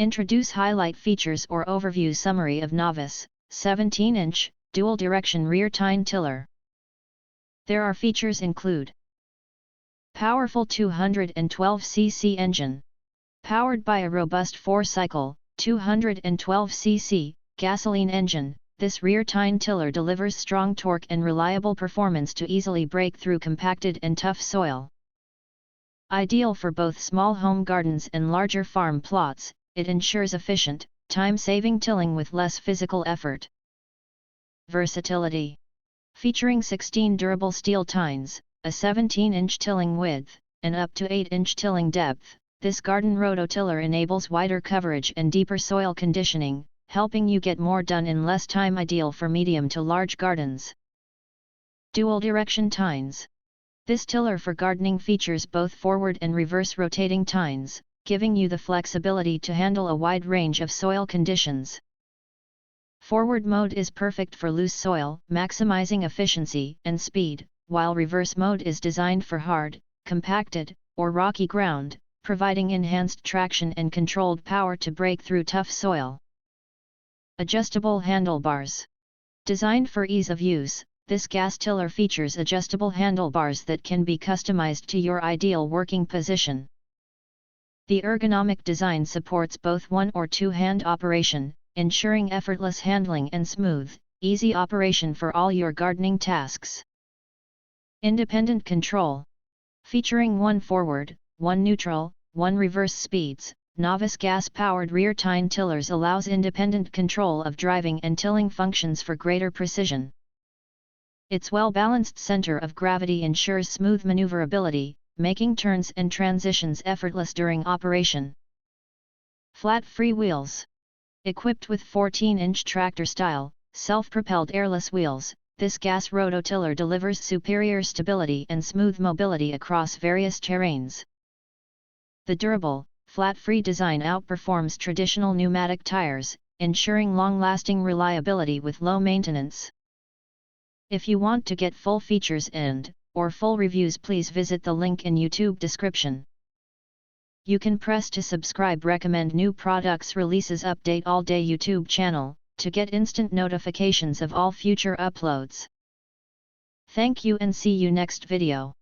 Introduce highlight features or overview summary of NOVUS 17-inch dual direction rear tine tiller. There are features include: powerful 212cc engine, powered by a robust 4-cycle 212cc gasoline engine. This rear tine tiller delivers strong torque and reliable performance to easily break through compacted and tough soil. Ideal for both small home gardens and larger farm plots, it ensures efficient, time-saving tilling with less physical effort. Versatility. Featuring 16 durable steel tines, a 17-inch tilling width, and up to 8-inch tilling depth, this garden rototiller enables wider coverage and deeper soil conditioning, helping you get more done in less time, ideal for medium to large gardens. Dual direction tines. This tiller for gardening features both forward and reverse rotating tines, giving you the flexibility to handle a wide range of soil conditions. Forward mode is perfect for loose soil, maximizing efficiency and speed, while reverse mode is designed for hard, compacted, or rocky ground, providing enhanced traction and controlled power to break through tough soil. Adjustable handlebars. Designed for ease of use, this gas tiller features adjustable handlebars that can be customized to your ideal working position. The ergonomic design supports both one or two-hand operation, ensuring effortless handling and smooth, easy operation for all your gardening tasks. Independent control. Featuring one forward, one neutral, one reverse speeds, NOVUS gas-powered rear tine tillers allows independent control of driving and tilling functions for greater precision. Its well-balanced center of gravity ensures smooth maneuverability, making turns and transitions effortless during operation. Flat free wheels. Equipped with 14-inch tractor-style, self-propelled airless wheels, this gas rototiller delivers superior stability and smooth mobility across various terrains. The durable, flat-free design outperforms traditional pneumatic tires, ensuring long-lasting reliability with low maintenance. If you want to get full features or full reviews, please visit the link in YouTube description. You can press to subscribe, recommend new products releases, update all day YouTube channel, to get instant notifications of all future uploads. Thank you and see you next video.